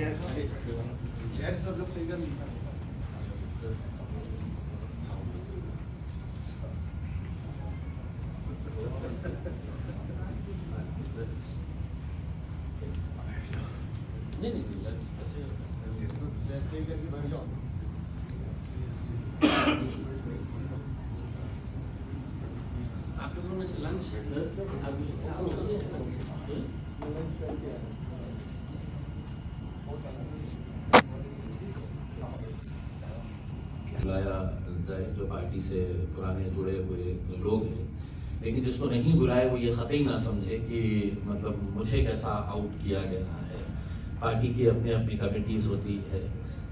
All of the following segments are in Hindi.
चैट सब लोग सही कर लिखा नहीं सही करके बैठ जाओ। आप लोगों में से लंच बुलाया जाए जो पार्टी से पुराने जुड़े हुए लोग हैं, लेकिन जिसको नहीं बुलाए वो ये ख़तई ना समझे कि मतलब मुझे कैसा आउट किया गया है। पार्टी की अपनी अपनी कमिटीज़ होती है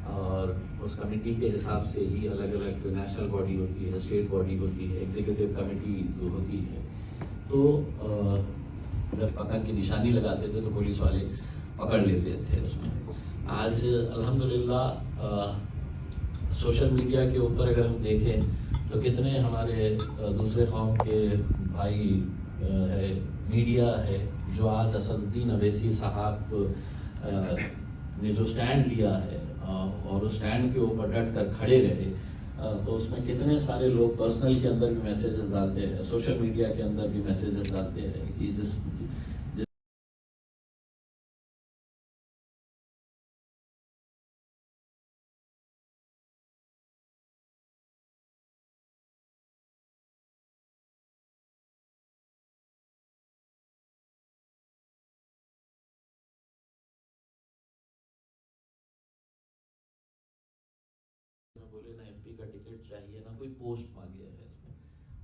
और उस कमेटी के हिसाब से ही अलग अलग नेशनल बॉडी होती है, स्टेट बॉडी होती है, एग्जीक्यूटिव कमेटी जो होती है। तो जब पतंग की निशानी लगाते थे तो पुलिस वाले पकड़ लेते थे उसमें। आज अल्हम्दुलिल्लाह सोशल मीडिया के ऊपर अगर हम देखें तो कितने हमारे दूसरे कौम के भाई है, मीडिया है, जो आज असदुद्दीन अवैसी साहब ने जो स्टैंड लिया है और उस स्टैंड के ऊपर डट कर खड़े रहे, तो उसमें कितने सारे लोग पर्सनल के अंदर भी मैसेजेस डालते हैं, सोशल मीडिया के अंदर भी मैसेजेस डालते हैं कि जिस बोले ना एमपी का टिकट चाहिए, ना कोई पोस्ट मांगे है इसमें।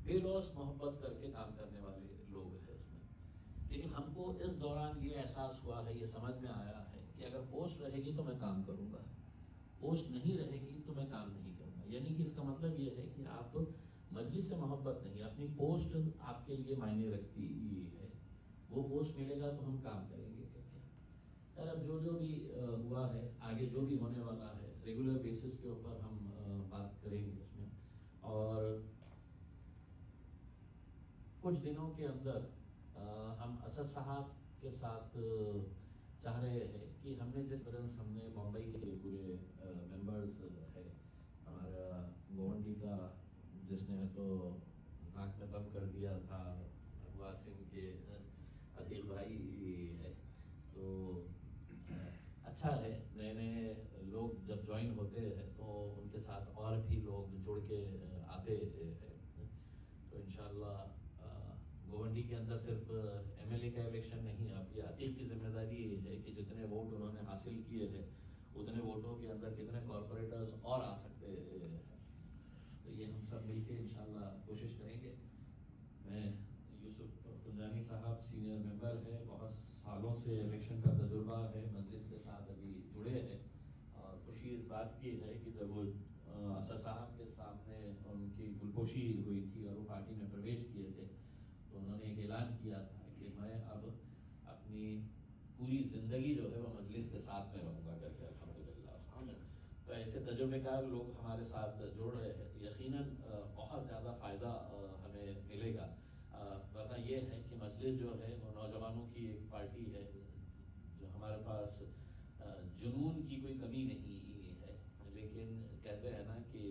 बेलौस मोहब्बत करके काम करने वाले लोग हैं इसमें। लेकिन हमको इस दौरान ये एहसास हुआ है, ये समझ में आया है कि अगर पोस्ट रहेगी तो मैं काम करूँगा, पोस्ट नहीं रहेगी तो मैं काम नहीं करूँगा। यानी कि इसका मतलब ये है कि आप मजलिस से मोहब्बत नहीं, अपनी पोस्ट आपके लिए मायने रखती है। वो पोस्ट मिलेगा तो हम काम करेंगे करके। यार अब जो भी हुआ है, आगे जो भी होने वाला है, रेगुलर बेसिस के ऊपर हम बात करेंगे उसमें। और कुछ दिनों के अंदर हम असद साहब के साथ चाह रहे हैं कि हमने जिस तरह हमने मुंबई के पूरे मेंबर्स है, हमारा गोवंडी का जिसने तो नाक में दम कर दिया था, भगवा सिंह के अतीक भाई है, तो अच्छा है नए नए लोग जब ज्वाइन होते हैं तो उनके साथ और भी लोग जुड़ के आते हैं। तो इंशाल्लाह गोवंडी के अंदर सिर्फ एमएलए का इलेक्शन नहीं, अब ये अतीक की जिम्मेदारी है कि जितने वोट उन्होंने हासिल किए हैं उतने वोटों के अंदर कितने कॉरपोरेटर्स और आ सकते हैं। तो ये हम सब मिलके इंशाल्लाह कोशिश करेंगे। मैं यूसुफ कुंजानी साहब सीनियर मेंबर है, बहुत सालों से इलेक्शन का तजुर्बा है, मजलिस के साथ अभी जुड़े हैं और खुशी इस बात की है कि जब वो असद साहब के सामने उनकी गुलपोशी हुई थी और वो पार्टी में प्रवेश किए थे तो उन्होंने एक ऐलान किया था कि मैं अब अपनी पूरी ज़िंदगी जो है वो मजलिस के साथ में रहूँगा करके। अल्हम्दुलिल्लाह तो ऐसे तजुर्बेकार लोग हमारे साथ जुड़ रहे हैं तो यकीनन बहुत ज़्यादा फ़ायदा हमें मिलेगा। वरना ये है कि मजलिस जो है वो नौजवानों की एक पार्टी है, जो हमारे पास जुनून की कोई कमी नहीं है, लेकिन कहते हैं ना कि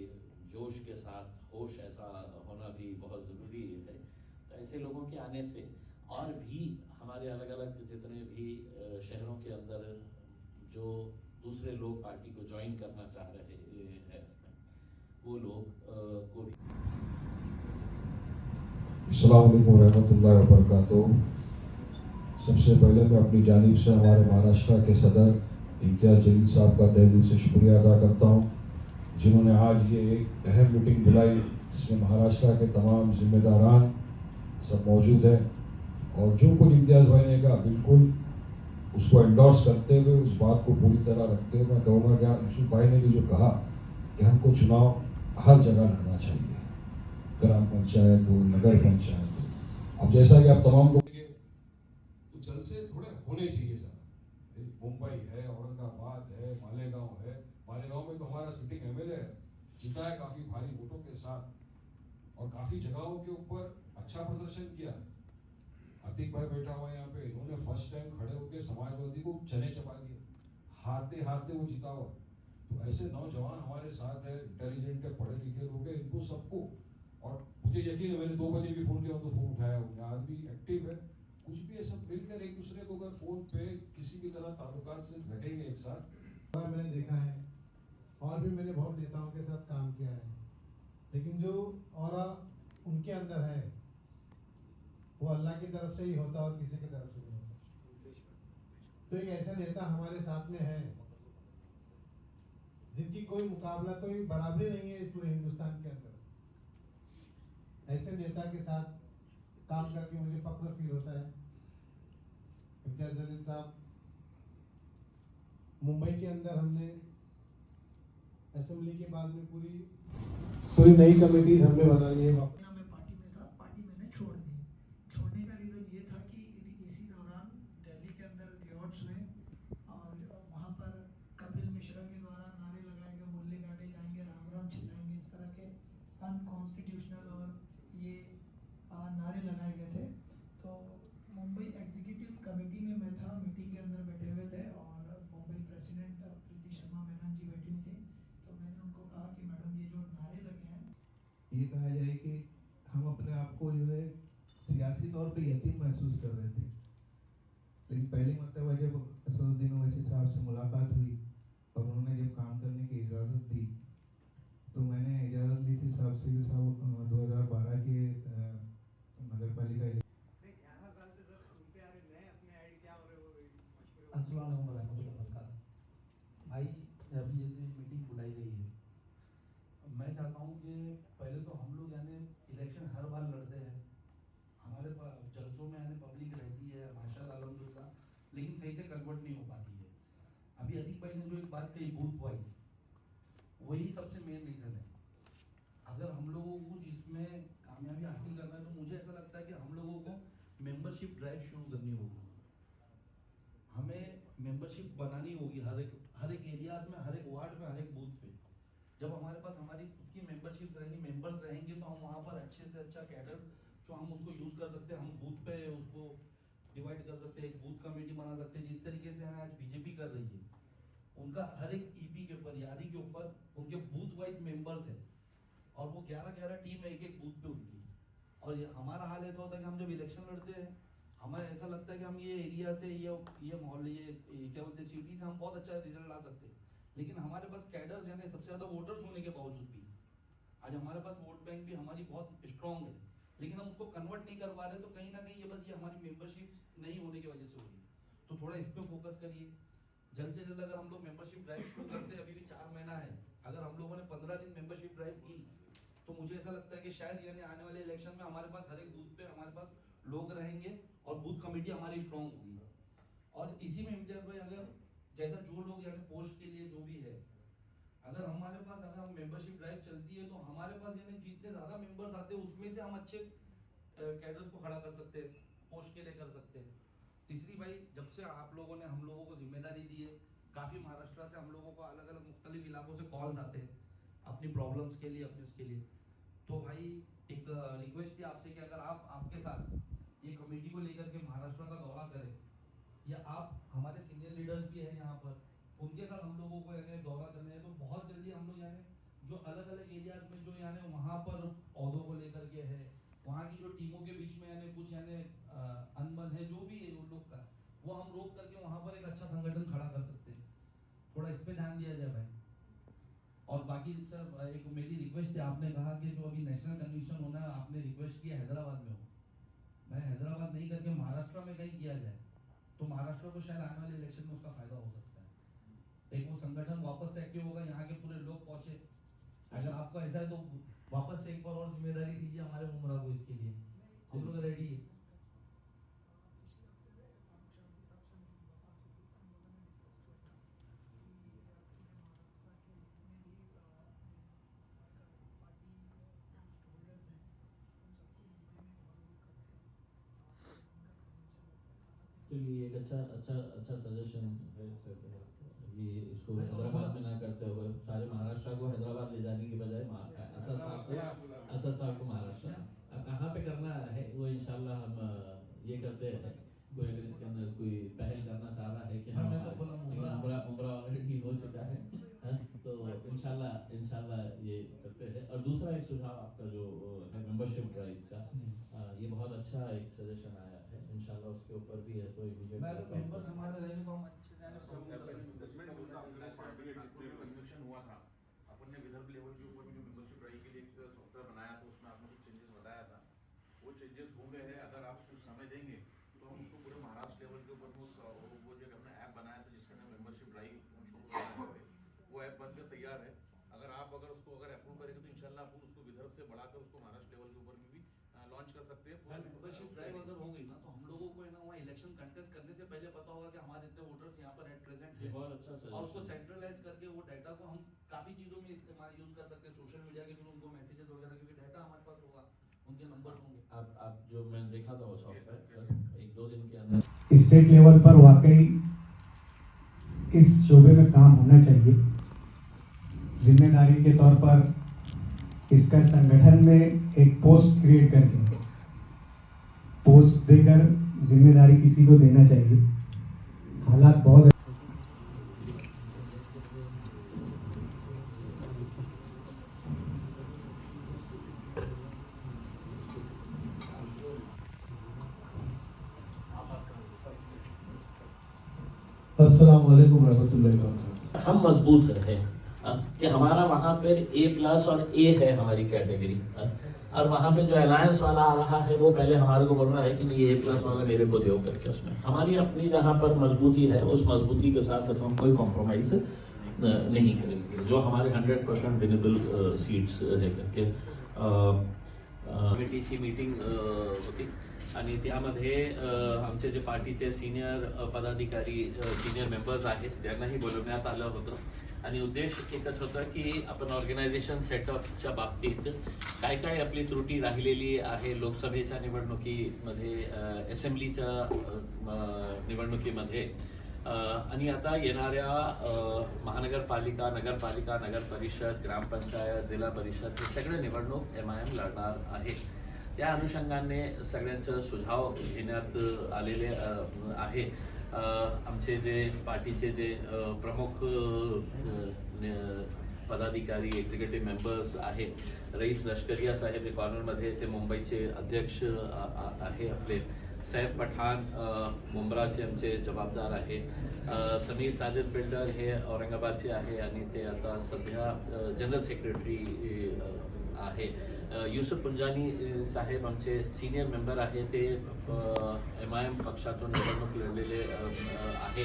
जोश के साथ होश ऐसा होना भी बहुत ज़रूरी है। तो ऐसे लोगों के आने से और भी हमारे अलग अलग जितने भी शहरों के अंदर जो दूसरे लोग पार्टी को ज्वाइन करना चाह रहे हैं वो लोग को भी। अस्सलाम वालेकुम रहमतुल्लाहि व बरकातुहू। सबसे पहले मैं अपनी जानिब से हमारे महाराष्ट्र के सदर इम्तियाज़ जलील साहब का तहे दिल से शुक्रिया अदा करता हूँ, जिन्होंने आज ये एक अहम मीटिंग बुलाई जिसमें महाराष्ट्र के तमाम जिम्मेदारान सब मौजूद हैं। और जो कुछ इम्तियाज़ भाई ने कहा बिल्कुल उसको एंडोर्स करते हुए, उस बात को पूरी तरह रखते हुए मैं कहूँगा कि यूसुफ भाई ने भी जो कहा कि हमको चुनाव हर जगह लड़ना चाहिए, ग्राम पंचायत हो, नगर पंचायत हो। अब जैसा कि आप तमाम को तो जलसे थोड़े होने चाहिए सर। मुंबई है, औरंगाबाद है, मालेगांव है। मालेगांव में तो हमारा सिटिंग एमएलए है, जीता है काफ़ी भारी वोटों के साथ और काफ़ी जगहों के ऊपर अच्छा प्रदर्शन किया। अतीक भाई बैठा हुआ है यहाँ पे, इन्होंने फर्स्ट टाइम खड़े होकर समाजवादी को चने चबा दिया। हारते हारते वो जीता हुआ। तो ऐसे नौजवान हमारे साथ है, इंटेलिजेंट है, पढ़े लिखे लोग हैं, इनको सबको, और मुझे यकीन है मैंने 2 बजे भी फोन किया तो फोन उठाया होंगे, आदमी एक्टिव है। कुछ भी ऐसा मिलकर एक दूसरे को अगर फोन पे किसी भी तरह ताल्लुकात से रखेंगे एक साथ। मैंने देखा है और भी मैंने बहुत नेताओं के साथ काम किया है, लेकिन जो ऑरा उनके अंदर है वो अल्लाह की तरफ से ही होता और किसी की तरफ से नहीं होता। तो एक ऐसा नेता हमारे साथ में है जिनकी कोई मुकाबला, कोई बराबरी नहीं है इस पूरे हिंदुस्तान के अंदर। ऐसे नेता के साथ काम करके मुझे फख्र फील होता है। इम्तियाज जलील साहब, मुंबई के अंदर हमने असेंबली के बाद में पूरी नई कमेटी हमने बनाई है। मैं पार्टी में था, पार्टी मैंने छोड़ दी। छोड़ने का रीज़न ये था कि इसी दौरान दिल्ली के अंदर रियॉट्स हुए और वहाँ पर कपिल मिश्रा के द्वारा नारे लगाए गए, मुल्ले काटे जाएंगे, राम राम चिल्लाएंगे, इस तरह के अनकॉन्स्टिट्यूशनल और ये नारे लगाए गए थे। तो मुंबई एग्जीक्यूटिव कमेटी में मैं था, मीटिंग के अंदर बैठे हुए थे और मुंबई प्रेसिडेंट प्रीति शर्मा मैनन जी बैठी हुई थी। तो मैंने उनको कहा कि मैडम ये जो नारे लगे हैं, ये कहा जाए कि हम अपने आप को जो है सियासी तौर पे यतीम महसूस कर रहे थे, लेकिन पहली मरतबा जब असदुद्दीन ओवैसी साहब से मुलाकात हुई और उन्होंने जब काम करने की इजाज़त दी तो मैंने इजाज़त ली थी साहब से कि साहब 2012 के नगर पालिका। अस्सलाम वालेकुम रहमतुल्लाहि व बरकातहू। भाई अभी जैसे मीटिंग बुलाई गई है, मैं चाहता हूँ कि पहले तो हम लोग यानी इलेक्शन हर बार लड़ते हैं, हमारे पास जलसों में यानी पब्लिक रहती है माशाल्लाह अल्हम्दुलिल्लाह, लेकिन सही से कन्वर्ट नहीं हो पाती है। अभी अतीक भाई ने जो एक बात कही बूथ वाइज, वही सबसे मेन रीज़न है। अगर हम लोगों को जिसमें कामयाबी हासिल करना है तो मुझे ऐसा लगता है कि हम लोगों को मेंबरशिप ड्राइव शुरू करनी होगी। हमें मेंबरशिप बनानी होगी हर एक एरियाज में, हर एक वार्ड में, हर एक बूथ पे। जब हमारे पास हमारी खुद की मेंबरशिप्स रहेंगी, मेंबर्स रहेंगे, तो हम वहाँ पर अच्छे से अच्छा कैडर्स जो हम उसको यूज़ कर सकते हैं, हम बूथ पे उसको डिवाइड कर सकते हैं, एक बूथ कमेटी बना सकते हैं। जिस तरीके से आज बीजेपी कर रही है, उनका हर एक ईपी के ऊपर, यादी के ऊपर उनके बूथ वाइज मेंबर्स है और वो 11-11 टीम है एक एक बूथ पे उनकी। और हमारा हाल ऐसा होता है कि हम जब इलेक्शन लड़ते हैं, हमें ऐसा लगता है कि हम ये एरिया से, ये मोहल्ले, ये क्या बोलते हैं, सिटी से हम बहुत अच्छा रिजल्ट ला सकते हैं, लेकिन हमारे पास कैडर यानी सबसे ज़्यादा वोटर्स होने के बावजूद भी आज हमारे पास वोट बैंक भी हमारी बहुत स्ट्रॉन्ग है, लेकिन हम उसको कन्वर्ट नहीं कर पा रहे। तो कहीं ना कहीं ये बस ये हमारी मेंबरशिप नहीं होने की वजह से हो रही है। तो थोड़ा इस पर फोकस करिए। जल्द से जल्द अगर हम लोग मेंबरशिप ड्राइव शुरू करते हैं, अभी भी 4 महीना है, अगर हम लोगों ने 15 दिन मेंबरशिप ड्राइव की तो मुझे ऐसा लगता है कि शायद यानी आने वाले इलेक्शन में हमारे पास हर एक बूथ पे हमारे पास लोग रहेंगे और बूथ कमेटी हमारी स्ट्रॉन्ग होगी। और इसी में इम्तियाज भाई, अगर जैसा जो लोग यानी पोस्ट के लिए जो भी है, अगर हमारे पास अगर हम मेंबरशिप ड्राइव चलती है तो हमारे पास यानी जितने ज़्यादा मेंबर्स आते हैं उसमें से हम अच्छे कैडर्स को खड़ा कर सकते हैं, पोस्ट के लिए कर सकते हैं। तीसरी भाई, जब से आप लोगों ने हम लोगों को जिम्मेदारी दी है, काफ़ी महाराष्ट्र से हम लोगों को अलग अलग मुख्तलिफ इलाकों से कॉल्स आते हैं अपनी प्रॉब्लम्स के लिए, अपने उसके लिए। तो भाई एक रिक्वेस्ट थी आपसे कि अगर आप आपके साथ ये कमेटी को लेकर के महाराष्ट्र का दौरा करें, या आप हमारे सीनियर लीडर्स भी हैं यहाँ पर, उनके साथ हम लोगों को यानी दौरा करना है, तो बहुत जल्दी हम लोग यानी जो अलग अलग एरियाज में जो यानी वहाँ पर पौधों को लेकर के है, वहाँ की जो टीमों के बीच में यानी कुछ यानी अनबन है, जो भी है उन लोग का, वो हम रोक करके वहाँ पर एक अच्छा संगठन खड़ा कर सकते हैं। थोड़ा इस पर ध्यान दिया जाए भाई। और बाकी सर, एक मेरी रिक्वेस्ट है, आपने कहा कि जो अभी नेशनल कन्वेंशन होना है, आपने रिक्वेस्ट किया हैदराबाद में हो। मैं हैदराबाद नहीं करके महाराष्ट्र में कहीं किया जाए तो महाराष्ट्र को शायद आने वाले इलेक्शन में उसका फायदा हो सकता है। एक वो संगठन वापस से एक्टिव होगा, यहाँ के पूरे लोग पहुंचे। अगर आपको ऐसा है तो वापस से एक बार और जिम्मेदारी दीजिए हमारे मुमरा को, इसके लिए हम लोग रेडी है। चलिए, एक अच्छा सजेशन है सर। ये इसको हैदराबाद में ना करते हुए सारे महाराष्ट्र को हैदराबाद ले जाने की बजाय असद साहब को महाराष्ट्र, अब कहाँ पे करना है वो इंशाल्लाह हम ये करते हैं। कोई अगर इसके अंदर कोई पहल करना चाह रहा है कि हम मुमरा करते हैं। और दूसरा एक सुझाव आपका जो है मेंबरशिप ड्राइव का, ये बहुत अच्छा एक सजेशन आया है, इंशाल्लाह उसके ऊपर भी है तो इमीडिएट मैं अगर मेंबर्स हमारे रहेंगे तो हम कन्वेक्शन हुआ था, अपन ने विदर्भ लेवल के ऊपर भी जो मेंबरशिप ड्राइव के लिए एक सॉफ्टवेयर बनाया था, उसमें आपने कुछ चेंजेस बताया था, वो चेंजेस हो गए हैं। अगर आप कुछ समय देंगे तो हम उसको पूरे महाराष्ट्र लेवल के ऊपर वो जो अपना ऐप बनाया था जिसका नाम मेंबरशिप ड्राइव, वो ऐप बनकर तैयार है। अगर उसको अप्रूव करेंगे तो इंशाल्लाह अपन उसको विदर्भ से बढ़ाकर उसको महाराष्ट्र लेवल के ऊपर में भी लॉन्च कर सकते हैं। मेंबरशिप ड्राइव अगर हो गई ना तो हम लोगों को है ना वहाँ इलेक्शन कंटेस्ट करने से पहले पता होगा कि हमारे इतने वोटर्स यहाँ पर एट प्रेजेंट ये हैं, बहुत अच्छा और उसको सजेशन। सेंट्रलाइज करके वो डाटा को हम काफी चीजों में इस्तेमाल यूज कर सकते हैं, सोशल मीडिया के थ्रू उनको मैसेजेस वगैरह, क्योंकि डाटा हमारे पास होगा, उनके नंबर्स होंगे। आप जो मैंने देखा था वो सॉफ्टवेयर एक दो दिन के अंदर स्टेट लेवल पर वाकई इस शोबे में काम होना चाहिए। जिम्मेदारी के तौर पर इसका संगठन में एक पोस्ट क्रिएट करके पोस्ट देकर जिम्मेदारी किसी को देना चाहिए। हालात बहुत अस्सलाम वालेकुम रहमतुल्लाहि व बरकातहू। हम मजबूत रहे कि हमारा वहाँ पर A+ और A है हमारी कैटेगरी, और वहाँ पे जो अलायंस वाला आ रहा है वो पहले हमारे को बोल रहा है कि नहीं A+ वाला मेरे को दो करके, उसमें हमारी अपनी जहाँ पर मजबूती है उस मजबूती के साथ तो हम कोई कॉम्प्रोमाइज़ नहीं करेंगे। जो हमारे 100% विनेबल सीट्स है करके कमिटीची मीटिंग होती आणि त्यामध्ये आमचे जे पार्टीचे सिनियर पदाधिकारी सिनियर मेंबर्स आहेत त्यांनाही बोलवण्यात आलं होतं, आणि उद्देश एकच होता की आपण ऑर्गनायझेशन सेटअपच्या बाबतीत काय काय आपली त्रुटी राहिलेली आहे लोकसभेच्या निवडणुकीमध्ये, असेंब्लीच्या निवडणुकीमध्ये, आणि आता येणाऱ्या महानगरपालिका, नगरपालिका, नगर परिषद, ग्रामपंचायत, जिल्हा परिषद हे सगळे निवडणूक MIM लढणार आहे। त्या अनुषंगाने सगळ्यांचं सुझाव घेण्यात आलेले आहे। आमचे जे पार्टीचे जे प्रमुख पदाधिकारी एक्झिक्युटिव्ह मेंबर्स आहे, रईस लष्करिया साहेब हे कॉर्नरमध्ये, ते मुंबईचे अध्यक्ष आहे आपले, सैफ पठाण मुंब्राचे आमचे जबाबदार आहे, समीर साजिद बिल्डर हे औरंगाबादचे आहे आणि ते आता सध्या जनरल सेक्रेटरी आहे, युसुफ पुंजानी साहेब आमचे सिनियर मेंबर आहे, ते MIM पक्षातून निवडणूक लढलेले आहे,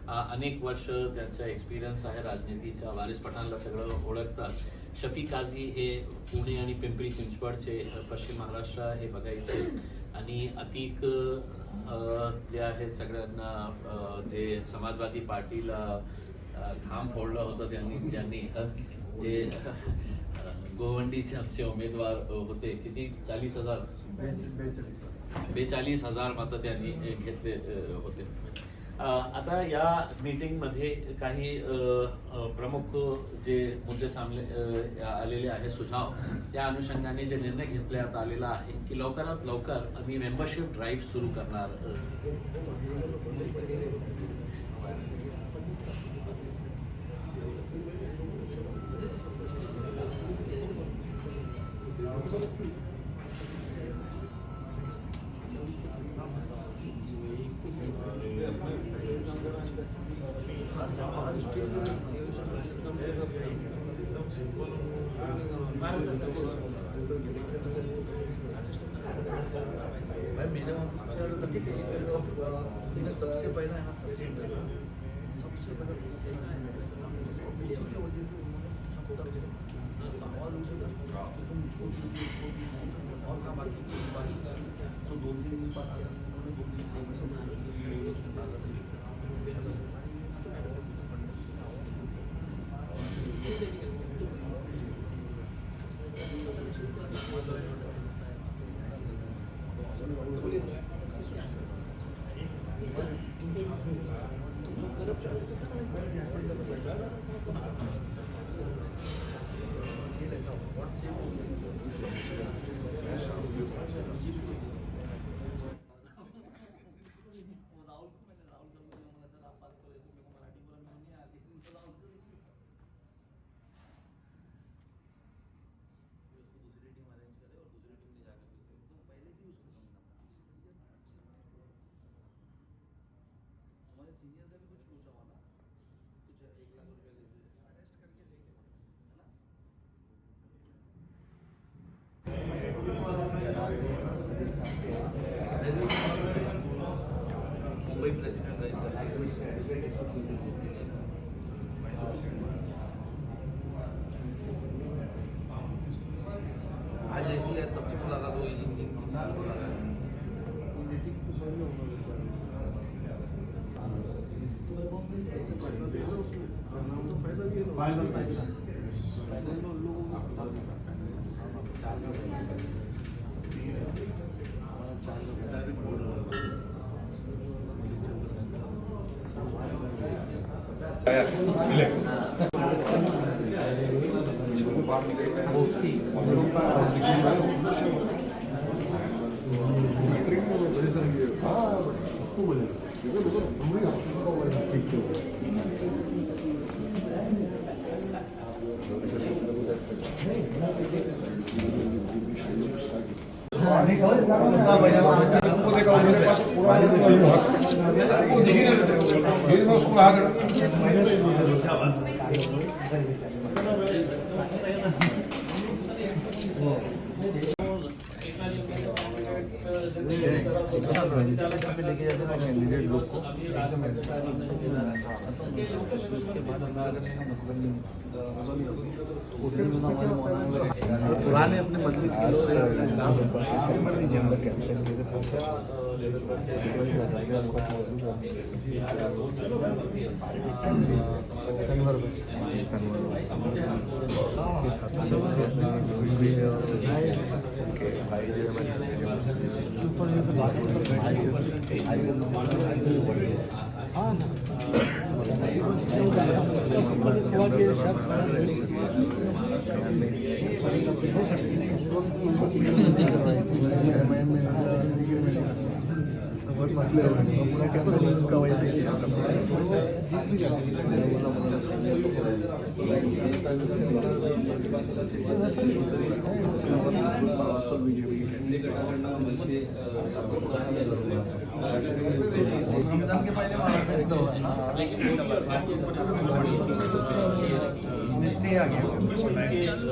अनेक वर्ष त्यांचा एक्सपिरियन्स आहे राजनीतीचा, वारिस पठाणला सगळं ओळखतात, शफी काझी हे पुणे आणि पिंपरी चिंचवडचे पश्चिम महाराष्ट्र हे बघायचे, आणि अतिक जे आहेत सगळ्यांना जे समाजवादी पार्टीला घाम फोडलं होतं ज्यांनी जे गोवंडीचे आमचे उमेदवार होते, किती 42,000 मतं त्यांनी घेतले होते। आता या मीटिंगमध्ये काही प्रमुख जे मुद्दे सामने आलेले आहे सुझाव, त्या अनुषंगाने जे निर्णय घेतण्यात आलेला आहे की लवकरात लवकर आम्ही मेंबरशिप ड्राईव्ह सुरू करणार। सबसे पहला और काम बाकी तो 2 दिन बाद पुराने अपने मजलिस के निश्चय आ गया